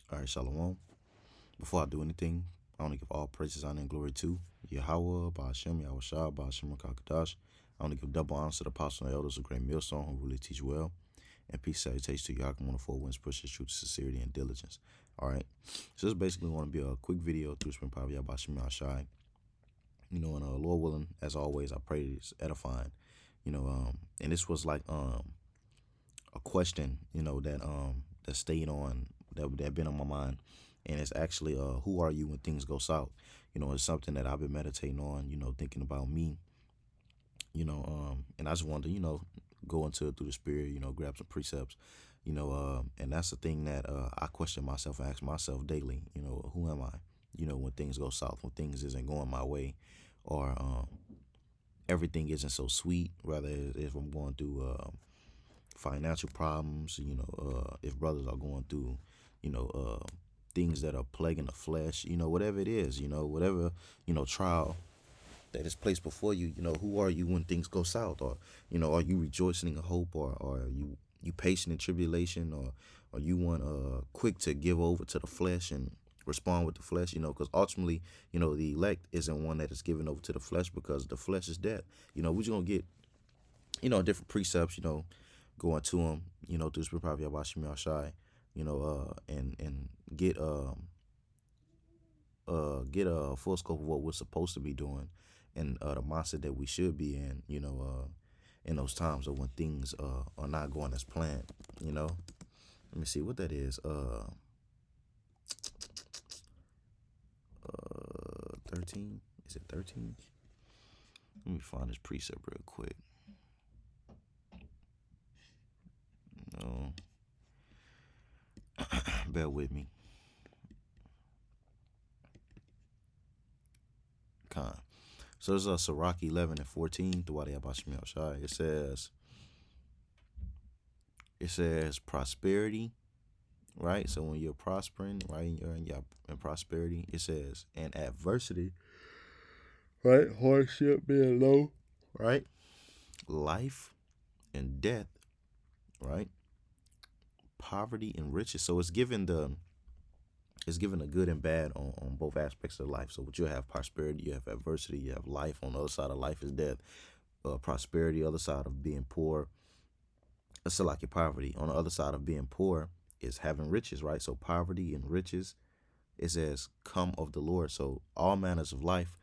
All right, Shalom. Before I do anything, I want to give all praises, honor, and glory to Yahweh, Ba'ashem, Yahweh Shah, Ba'ashem, Kakadash. I want to give double honors to the apostles and elders of Great Millstone who really teach well. And peace salutations to Yakim on the four winds, pushes truth, sincerity, and diligence. All right. So this basically want to be a quick video through Spring Power, Yahweh Shai. And Lord willing, as always, I pray it's edifying. And this was like a question, that stayed on that been on my mind, and it's actually who are you when things go south? It's something that I've been meditating on, thinking about me, and I just wanted to, go into it through the spirit, grab some precepts, and that's the thing that I question myself and ask myself daily, who am I? When things go south, when things isn't going my way, or everything isn't so sweet, rather if I'm going through financial problems, if brothers are going through, things that are plaguing the flesh, whatever it is, whatever, trial that is placed before you, who are you when things go south? Or, are you rejoicing in hope, or are you patient in tribulation, or are you one quick to give over to the flesh and respond with the flesh, because ultimately, the elect isn't one that is given over to the flesh, because the flesh is death. We're just gonna get, different precepts, going to them, through the spirit of Yahweh Shai, and get a full scope of what we're supposed to be doing, and the mindset that we should be in, in those times of when things are not going as planned. Let me see what that is. 13. Is it 13? Let me find this precept real quick. No. Bear with me. Con. So this is Sirach 11 and 14. It says prosperity, right? So when you're prospering, right, you're in prosperity, it says, and adversity, right? Hardship being low, right? Life and death, right? Poverty and riches. So it's given the good and bad on both aspects of life. So what you have prosperity, you have adversity, you have life. On the other side of life is death. Prosperity, other side of being poor. It's still like your poverty. On the other side of being poor is having riches, right? So poverty and riches, it says, come of the Lord. So all manners of life,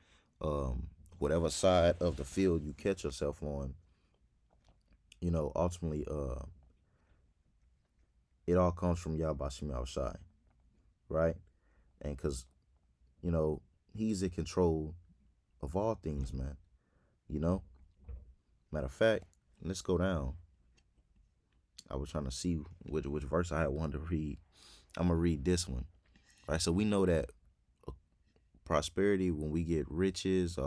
whatever side of the field you catch yourself on, ultimately, it all comes from Yahweh Shai, right? And because, he's in control of all things, man. Matter of fact, let's go down. I was trying to see which verse I had wanted to read. I'm gonna read this one, right? So we know that prosperity, when we get riches,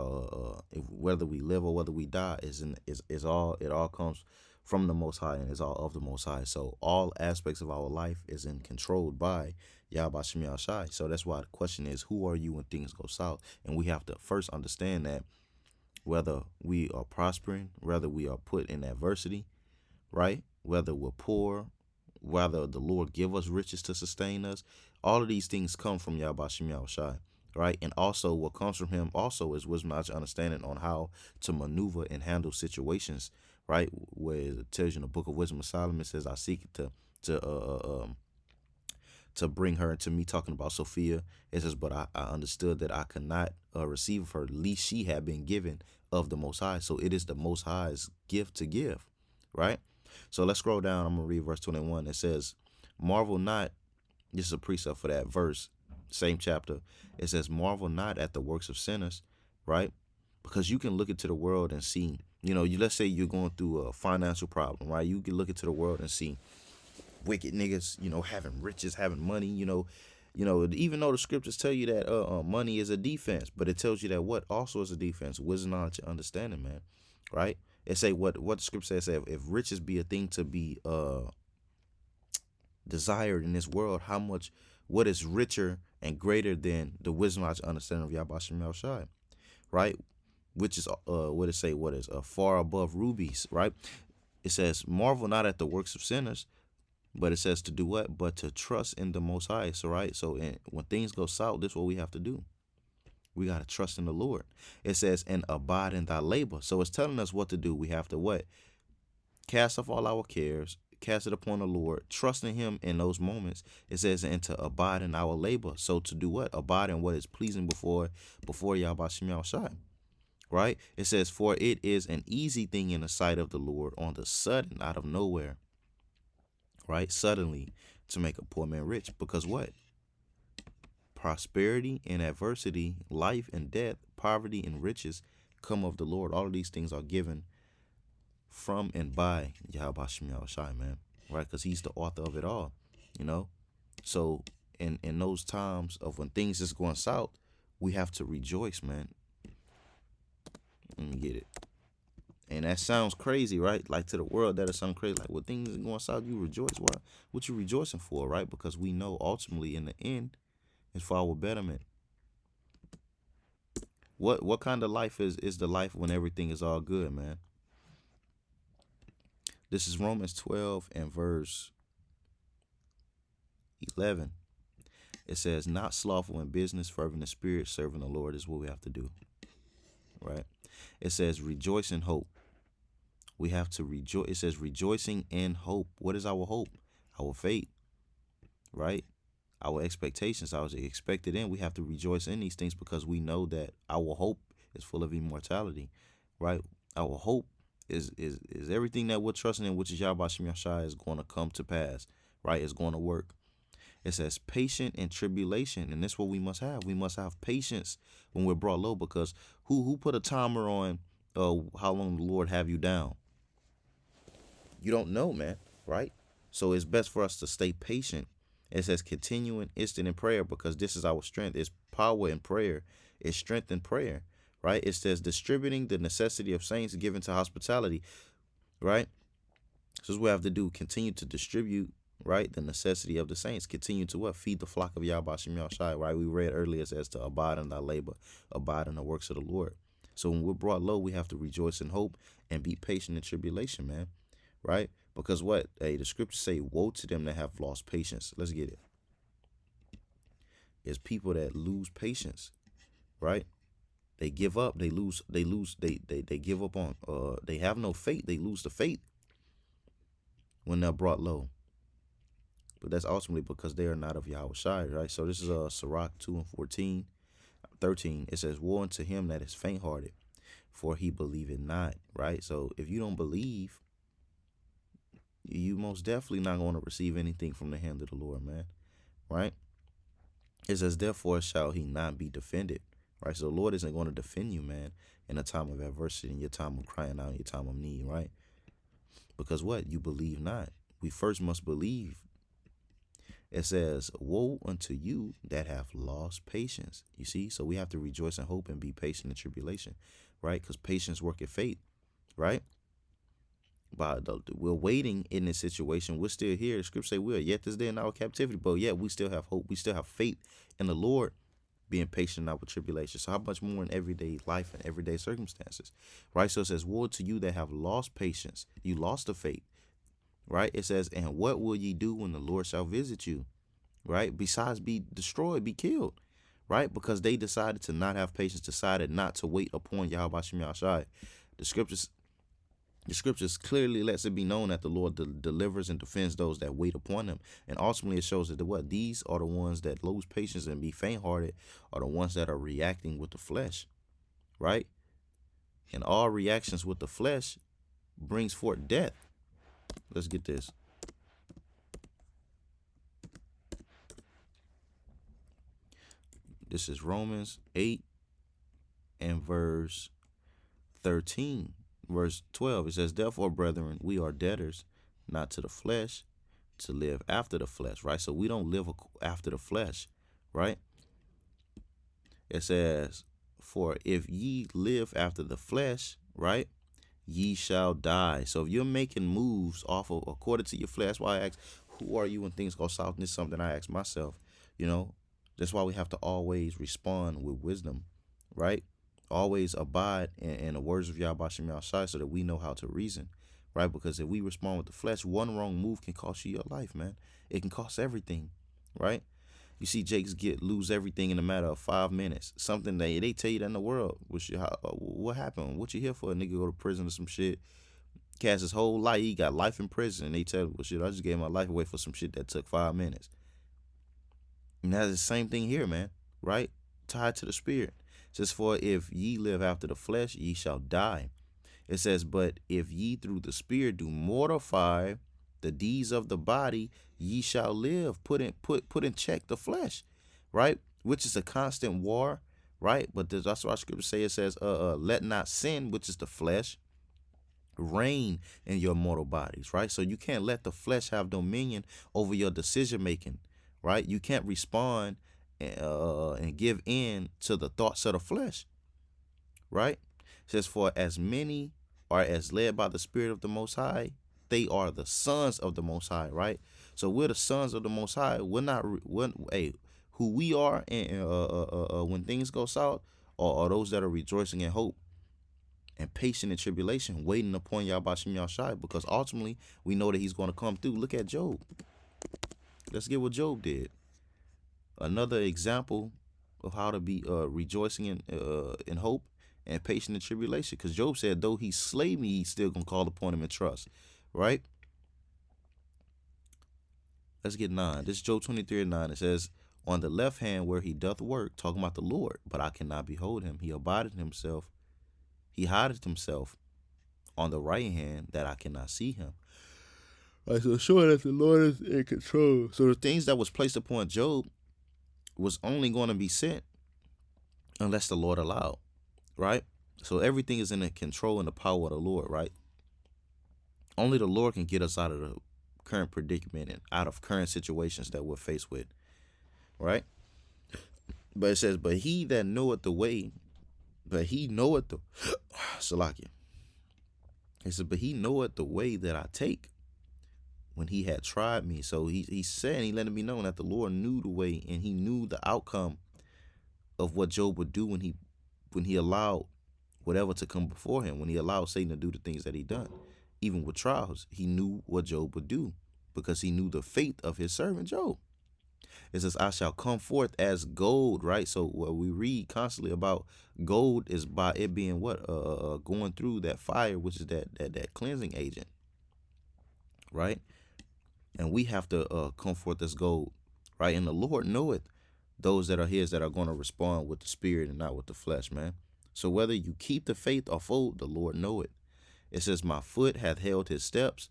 whether we live or whether we die, is all, it all comes from the Most High, and is all of the Most High. So all aspects of our life is controlled by Yahweh Shai. So that's why the question is, who are you when things go south? And we have to first understand that whether we are prospering, whether we are put in adversity, right? Whether we're poor, whether the Lord give us riches to sustain us, all of these things come from Yahweh Shai, right? And also what comes from him also is wisdom, knowledge, understanding on how to maneuver and handle situations, right? Where it tells you in the book of Wisdom of Solomon, it says, I seek to bring her into me, talking about Sophia. It says, but I understood that I could not receive of her, least she had been given of the Most High. So it is the Most High's gift to give, right? So let's scroll down. I'm going to read verse 21. It says, marvel not. This is a precept for that verse, same chapter. It says, marvel not at the works of sinners, right? Because you can look into the world and see, let's say you're going through a financial problem, right? You can look into the world and see wicked niggas, having riches, having money, even though the scriptures tell you that money is a defense, but it tells you that what also is a defense? Wisdom, knowledge, and understanding, man, right? It say what the scripture says, if riches be a thing to be desired in this world, what is richer and greater than the wisdom, knowledge, and understanding of Yahweh Shai, right? Which is what it say, what is far above rubies, right? It says, marvel not at the works of sinners, But it says to do what? But to trust in the Most High. So, right? So, when things go south, this is what we have to do. We got to trust in the Lord. It says, and abide in thy labor. So it's telling us what to do. We have to what? Cast off all our cares, cast it upon the Lord, trust in him in those moments. It says, and to abide in our labor. So to do what? Abide in what is pleasing before Yahweh Shem Yahushai. Right? It says, for it is an easy thing in the sight of the Lord on the sudden, out of nowhere. Right? Suddenly, to make a poor man rich. Because what? Prosperity and adversity, life and death, poverty and riches come of the Lord. All of these things are given from and by Yahweh Shem Yahushai, man. Right? Because he's the author of it all, you know? So in those times of when things is going south, we have to rejoice, man. Let me get it. And that sounds crazy, right? Like to the world, that'll sound crazy. Like when things are going south, you rejoice. What you rejoicing for, right? Because we know ultimately in the end, it's for our betterment. What kind of life is the life when everything is all good, man? This is Romans 12 and verse 11. It says, not slothful in business, fervent in spirit, serving the Lord is what we have to do. Right? It says, rejoice in hope. We have to rejoice. It says, rejoicing in hope. What is our hope? Our faith. Right? Our expectations, our expected end. We have to rejoice in these things because we know that our hope is full of immortality. Right? Our hope is everything that we're trusting in, which is Yahweh Shem Yahushai, is going to come to pass. Right? It's going to work. It says patient in tribulation, and that's what we must have. We must have patience when we're brought low, because who put a timer on how long the Lord have you down? You don't know, man, right? So it's best for us to stay patient. It says continuing instant in prayer, because this is our strength. It's power in prayer. It's strength in prayer, right? It says distributing the necessity of saints given to hospitality, right? So this is what we have to do. Continue to distribute, right, the necessity of the saints. Continue to what? Feed the flock of Yahweh Shem Yahushai, right? We read earlier, it says to abide in thy labor, abide in the works of the Lord. So when we're brought low, we have to rejoice in hope and be patient in tribulation, man, right? Because what? Hey, the scriptures say, woe to them that have lost patience. Let's get it. It's people that lose patience, right? They give up, they give up on, they have no faith, they lose the faith when they're brought low. But that's ultimately because they are not of Yahushai, right? So this is Sirach 2 and 13. It says, woe unto him that is faint-hearted, for he believeth not, right? So if you don't believe, you most definitely not going to receive anything from the hand of the Lord, man, right? It says, therefore shall he not be defended, right? So the Lord isn't going to defend you, man, in a time of adversity, in your time of crying out, in your time of need, right? Because what? You believe not. We first must believe. It says, woe unto you that have lost patience. You see? So we have to rejoice in hope and be patient in tribulation, right? Because patience worketh faith, right? But we're waiting in this situation. We're still here. The scripture say we're yet this day in our captivity, but yet we still have hope. We still have faith in the Lord, being patient in our tribulation. So how much more in everyday life and everyday circumstances, right? So it says, woe to you that have lost patience. You lost the faith, right? It says, and what will ye do when the Lord shall visit you, right? Besides be destroyed, be killed, right? Because they decided to not have patience, decided not to wait upon Yahweh Shem Yahushai. The scriptures clearly lets it be known that the Lord delivers and defends those that wait upon him. And ultimately it shows that these are the ones that lose patience and be faint-hearted are the ones that are reacting with the flesh, right? And all reactions with the flesh brings forth death. Let's get this. This is Romans 8 and verse 13. Verse 12, it says, therefore, brethren, we are debtors, not to the flesh, to live after the flesh, right? So we don't live after the flesh, right? It says, for if ye live after the flesh, right, ye shall die. So if you're making moves off of according to your flesh, that's why I ask, who are you when things go south? And this is something I ask myself, you know. That's why we have to always respond with wisdom, right? Always abide in the words of Yahweh Shem Yahushai so that we know how to reason, right? Because if we respond with the flesh, one wrong move can cost you your life, man. It can cost everything, right? You see Jakes lose everything in a matter of 5 minutes. Something they tell you that in the world. What happened? What you here for? A nigga go to prison or some shit. Cast his whole life. He got life in prison. And they tell him, well, shit, I just gave my life away for some shit that took 5 minutes. And that's the same thing here, man, right? Tied to the spirit. It says, for if ye live after the flesh, ye shall die. It says, but if ye through the spirit do mortify the deeds of the body, ye shall live. Put in check the flesh, right? Which is a constant war, right? But that's what our scripture say. It says, let not sin, which is the flesh, reign in your mortal bodies, right? So you can't let the flesh have dominion over your decision making, right? You can't respond and give in to the thoughts of the flesh, right? It says, for as many are as led by the Spirit of the Most High, they are the sons of the Most High, right? So we're the sons of the Most High. We're not, who we are, and when things go south, are those that are rejoicing in hope and patient in tribulation, waiting upon Yahbashim Yahushai, because ultimately we know that he's going to come through. Look at Job. Let's get what Job did. Another example of how to be rejoicing in hope and patient in tribulation. Because Job said, though he slay me, he's still going to call upon him in trust. Right? Let's get 9. This is Job 23:9. It says, on the left hand where he doth work, talking about the Lord, but I cannot behold him. He abideth himself. He hideth himself on the right hand that I cannot see him. Right, so showing that the Lord is in control. So the things that was placed upon Job was only going to be sent unless the Lord allowed, right? So everything is in the control and the power of the Lord, right? Only the Lord can get us out of the current predicament and out of current situations that we're faced with, right? But it says, but he that knoweth the way, but he knoweth the Salakia. It says, but he knoweth the way that I take when he had tried me. So he said, he letting me know that the Lord knew the way, and he knew the outcome of what Job would do when he allowed whatever to come before him, when he allowed Satan to do the things that he done. Even with trials, he knew what Job would do because he knew the faith of his servant Job. It says, I shall come forth as gold, right? So what we read constantly about gold is by it being what? Going through that fire, which is that cleansing agent, right? And we have to come forth as gold, right? And the Lord knoweth those that are his that are going to respond with the spirit and not with the flesh, man. So whether you keep the faith or fold, the Lord knoweth. It says, my foot hath held his steps,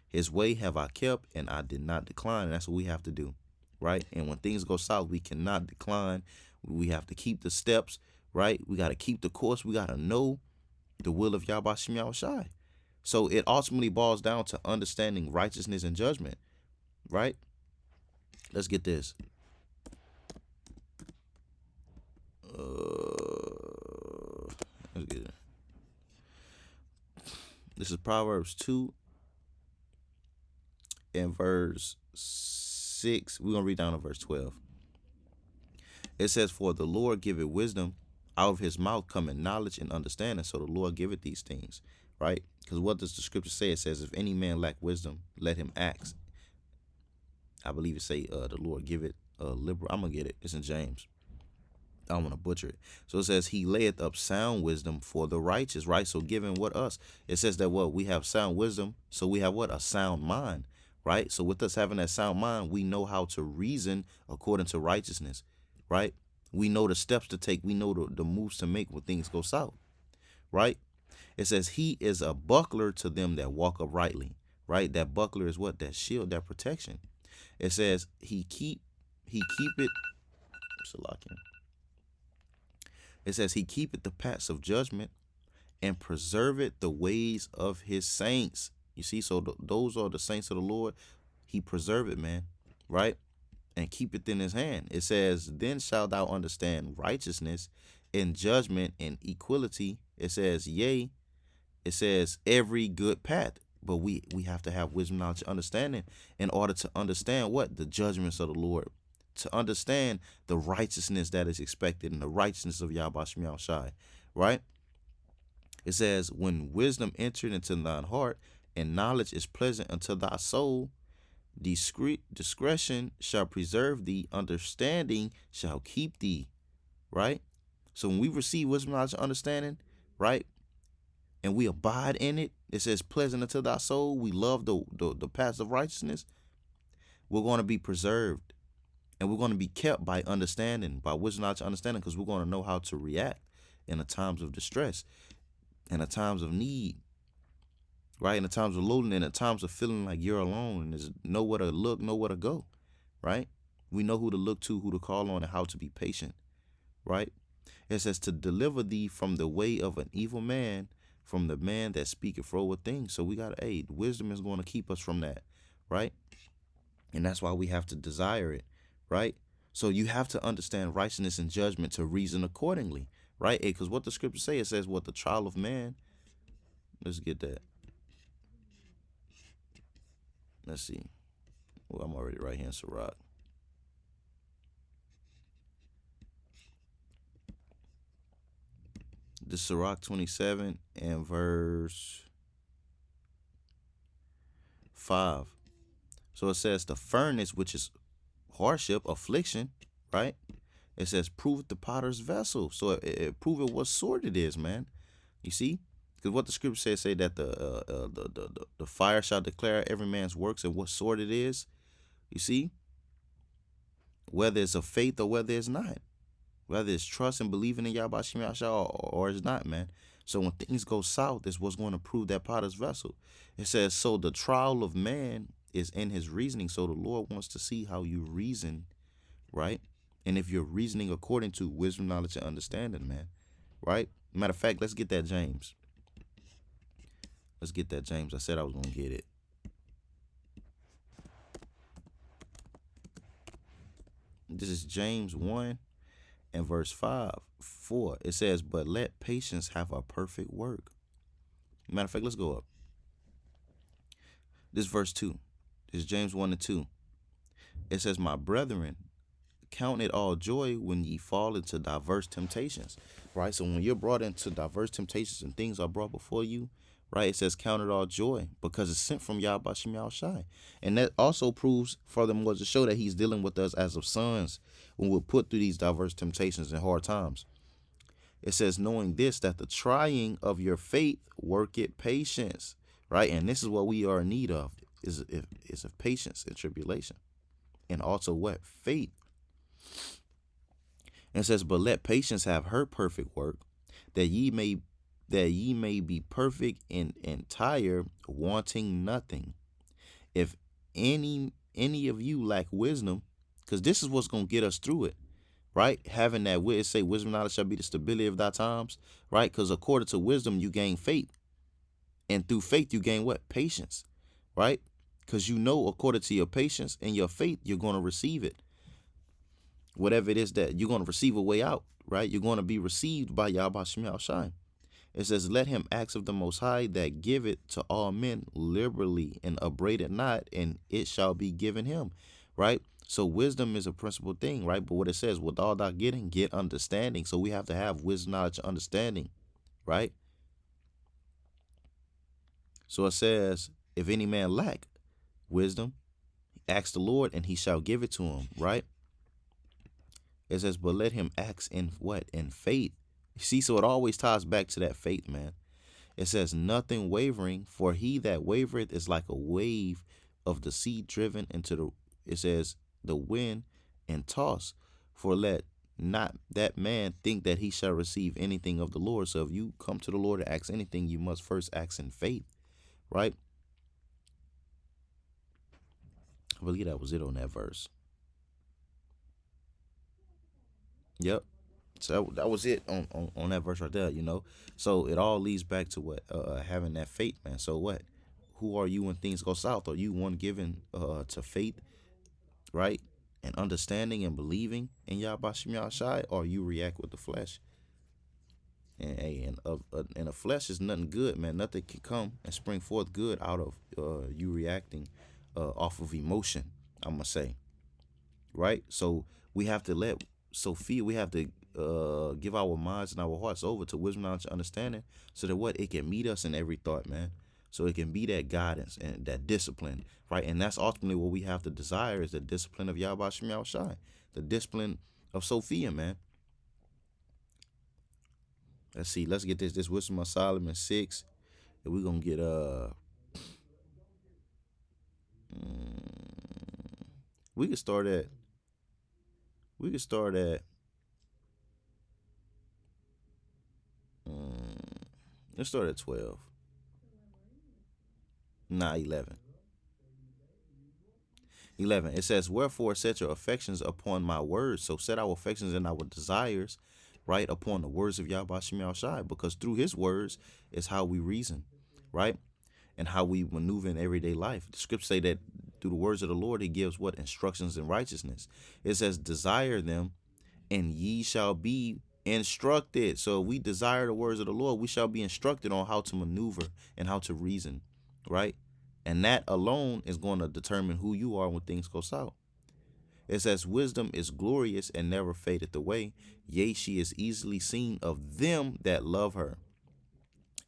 his way have I kept, and I did not decline. And that's what we have to do, right? And when things go south, we cannot decline. We have to keep the steps, right? We got to keep the course. We got to know the will of Yahbashim Yahushai. So it ultimately boils down to understanding righteousness and judgment, right? Let's get this. Let's get it. This is Proverbs 2 and verse 6. We're going to read down to verse 12. It says, for the Lord giveth wisdom, out of his mouth cometh knowledge and understanding. So the Lord giveth these things, right? Because what does the scripture say? It says, if any man lack wisdom, let him ask. I believe it say the Lord give it liberal. I'm going to get it. It's in James. I don't want to butcher it. So it says, he layeth up sound wisdom for the righteous, right? So given what us, it says that what? We have sound wisdom. So we have what? A sound mind, right? So with us having that sound mind, we know how to reason according to righteousness, right? We know the steps to take. We know the moves to make when things go south, right? It says, he is a buckler to them that walk uprightly, right? That buckler is what? That shield, that protection. It says, he keep it. It says, he keepeth the paths of judgment and preserveth the ways of his saints. You see, so those are the saints of the Lord. He preserve it, man, right? And keep it in his hand. It says, then shalt thou understand righteousness and judgment and equality. It says, yea, it says every good path. But we have to have wisdom, knowledge, and understanding in order to understand what? The judgments of the Lord. To understand the righteousness that is expected and the righteousness of Yahbashim Yahushai, right? It says, when wisdom entered into thine heart, and knowledge is pleasant unto thy soul. Discretion shall preserve thee, understanding shall keep thee, right? So when we receive wisdom, knowledge, and understanding, right, and we abide in it, it says pleasant unto thy soul. We love the paths of righteousness. We're going to be preserved, and we're going to be kept by understanding, by wisdom, knowledge, and understanding, because we're going to know how to react in the times of distress, in the times of need, right? In the times of loneliness, in the times of feeling like you're alone, and there's nowhere to look, nowhere to go, right? We know who to look to, who to call on, and how to be patient, right? It says to deliver thee from the way of an evil man, from the man that speaketh froward things. So we got to, hey, wisdom is going to keep us from that, right? And that's why we have to desire it, right? So you have to understand righteousness and judgment to reason accordingly, right? Because what the scriptures say, it says what the trial of man. Let's get that. Let's see. Well, I'm already right here in Sirach. The Sirach 27 and verse 5. So it says the furnace, which is hardship, affliction, right? It says prove the potter's vessel. So it prove it what sort it is, man. You see? Because what the scripture says, say that the fire shall declare every man's works and what sort it is. You see? Whether it's of faith or whether it's not. Whether it's trust and believing in Yahweh Shem Yahshua or it's not, man. So when things go south, it's what's going to prove that potter's vessel. It says, so the trial of man is in his reasoning. So the Lord wants to see how you reason, right? And if you're reasoning according to wisdom, knowledge, and understanding, man, right? Matter of fact, let's get that James. Let's get that James. I said I was going to get it. This is James 1 and verse 4. It says, but let patience have a perfect work. Matter of fact, let's go up. This verse 2. This is James 1 and 2. It says, my brethren, count it all joy when ye fall into diverse temptations, right? So when you're brought into diverse temptations and things are brought before you, right, it says count it all joy because it's sent from Yahweh Shem Yahushai. And that also proves furthermore to show that he's dealing with us as of sons when we're put through these diverse temptations and hard times. It says knowing this, that the trying of your faith worketh patience, right? And this is what we are in need of, is of patience in tribulation. And also what? Faith. And it says, but let patience have her perfect work, that ye may be perfect and entire, wanting nothing. If any of you lack wisdom, because this is what's gonna get us through it, right? Having that say wisdom knowledge shall be the stability of thy times, right? Because according to wisdom, you gain faith. And through faith, you gain what? Patience, right? Because you know according to your patience and your faith, you're gonna receive it. Whatever it is that you're going to receive a way out, right? You're going to be received by Yahweh Shem Yahushai. It says, let him ask of the Most High that give it to all men liberally and upbraid it not, and it shall be given him, right? So wisdom is a principal thing, right? But what it says, with all thou getting, get understanding. So we have to have wisdom, knowledge, and understanding, right? So it says, if any man lack wisdom, ask the Lord and he shall give it to him, right? It says, but let him act in what? In faith. You see, so it always ties back to that faith, man. It says, nothing wavering, for he that wavereth is like a wave of the sea driven into it says, the wind and toss. For let not that man think that he shall receive anything of the Lord. So if you come to the Lord to ask anything, you must first ask in faith, right? I believe that was it on that verse. Yep. So that was it on that verse right there, you know. So it all leads back to what? Having that faith, man. So what? Who are you when things go south? Are you one given to faith, right? And understanding and believing in Yahweh Shem Yahushai, or you react with the flesh? And the flesh is nothing good, man. Nothing can come and spring forth good out of you reacting off of emotion, I'm gonna say, right? So we have to we have to give our minds and our hearts over to wisdom, knowledge, and understanding, so that what? It can meet us in every thought, man. So it can be that guidance and that discipline, right? And that's ultimately what we have to desire is the discipline of Yahweh Shem Shai, the discipline of Sophia, man. Let's see. Let's get this Wisdom of Solomon 6. And we're gonna get we could start at we could start at let's start at 12. Nah, 11. 11. It says, wherefore set your affections upon my words. So set our affections and our desires, right, upon the words of Yahweh Shem Shai, because through his words is how we reason, right? And how we maneuver in everyday life. The scriptures say that through the words of the Lord, he gives what? Instructions in righteousness. It says, desire them and ye shall be instructed. So if we desire the words of the Lord, we shall be instructed on how to maneuver and how to reason, right? And that alone is going to determine who you are when things go south. It says, wisdom is glorious and never fadeth away. Yea, she is easily seen of them that love her,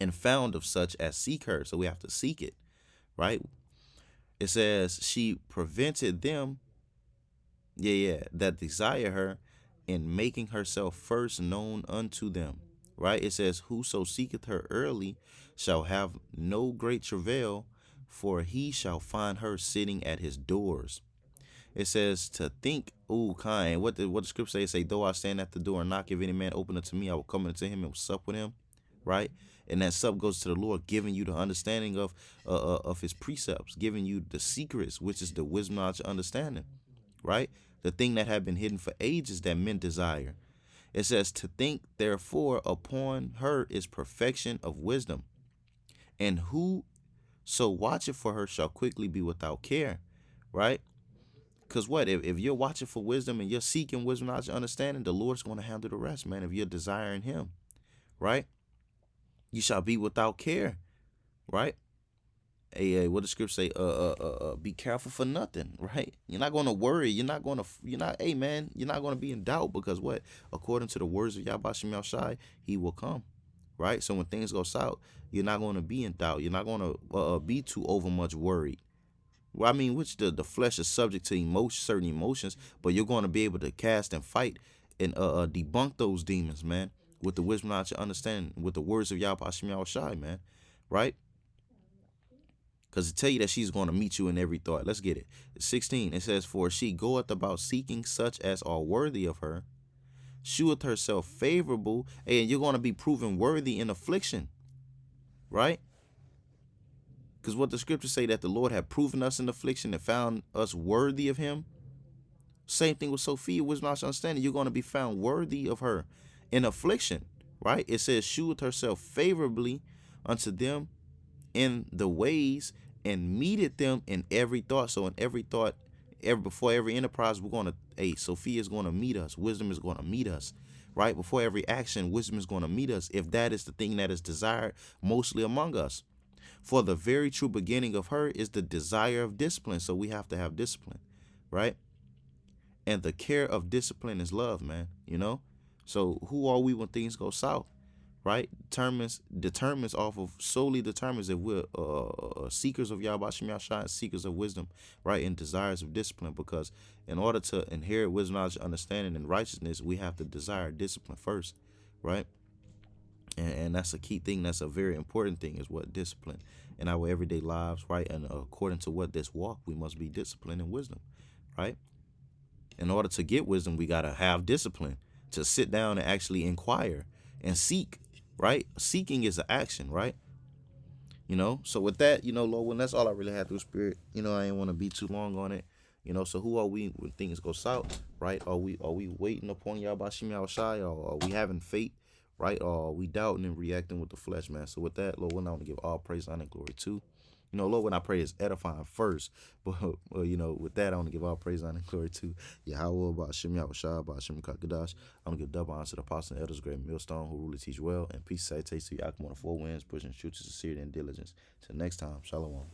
and found of such as seek her. So we have to seek it, right? It says, she prevented them, that desire her, in making herself first known unto them, right? It says, whoso seeketh her early shall have no great travail, for he shall find her sitting at his doors. It says to think, kind. What the scripture say, though I stand at the door and knock, if any man open unto me, I will come unto him and sup with him, right? And that sup goes to the Lord, giving you the understanding of his precepts, giving you the secrets, which is the wisdom, knowledge, understanding, right? The thing that had been hidden for ages that men desire. It says to think, therefore, upon her is perfection of wisdom. And who so watcheth for her shall quickly be without care, right? Because what? If you're watching for wisdom and you're seeking wisdom, knowledge, understanding, the Lord's going to handle the rest, man, if you're desiring him, right? You shall be without care, right? What the scripture say? Be careful for nothing, right? You're not going to worry. You're not, hey, man, you're not going to be in doubt because what? According to the words of Yahweh Shem Shai, he will come, right? So when things go south, you're not going to be in doubt. You're not going to be too over much worried. Well, I mean, which the flesh is subject to certain emotions, but you're going to be able to cast and fight and debunk those demons, man, with the wisdom, knowledge, and understanding, with the words of Yahweh Shem Shai, man, right? Because it tell you that she's going to meet you in every thought. Let's get it. 16, it says, for she goeth about seeking such as are worthy of her, sheweth herself favorable, and you're going to be proven worthy in affliction, right? Because what the scriptures say, that the Lord had proven us in affliction and found us worthy of him. Same thing with Sophia, wisdom, knowledge, understanding. You're going to be found worthy of her in affliction, right? It says, sheweth herself favorably unto them in the ways, and meted them in every thought. So in every thought, before every enterprise, we're going to, Sophia is going to meet us. Wisdom is going to meet us, right? Before every action, wisdom is going to meet us, if that is the thing that is desired mostly among us. For the very true beginning of her is the desire of discipline. So we have to have discipline, right? And the care of discipline is love, man, So who are we when things go south, right? Determines if we're seekers of Yahweh Shem Shai and seekers of wisdom, right? And desires of discipline. Because in order to inherit wisdom, knowledge, understanding, and righteousness, we have to desire discipline first, right? And that's a key thing. That's a very important thing, is what? Discipline in our everyday lives, right? And according to what this walk, we must be disciplined in wisdom, right? In order to get wisdom, we got to have discipline to sit down and actually inquire and seek, right? Seeking is an action, right? So with that, Lord, when that's all I really had through spirit, I didn't want to be too long on it, so who are we when things go south, right? Are we waiting upon Yahweh Shem Shai, or are we having faith, right? Or are we doubting and reacting with the flesh, man? So with that, Lord, I want to give all praise, honor, and glory to. Lord, when I pray, is edifying first. But, with that, I want to give all praise, honor, and glory to Yahweh, about Shem Yahushua, about Shem Kakadash. I want to give double honor to the apostle and elders, great millstone, who really teach well. And peace, salutations to Yakum on the four winds, pushing truth to sincerity and diligence. Till next time, shalom.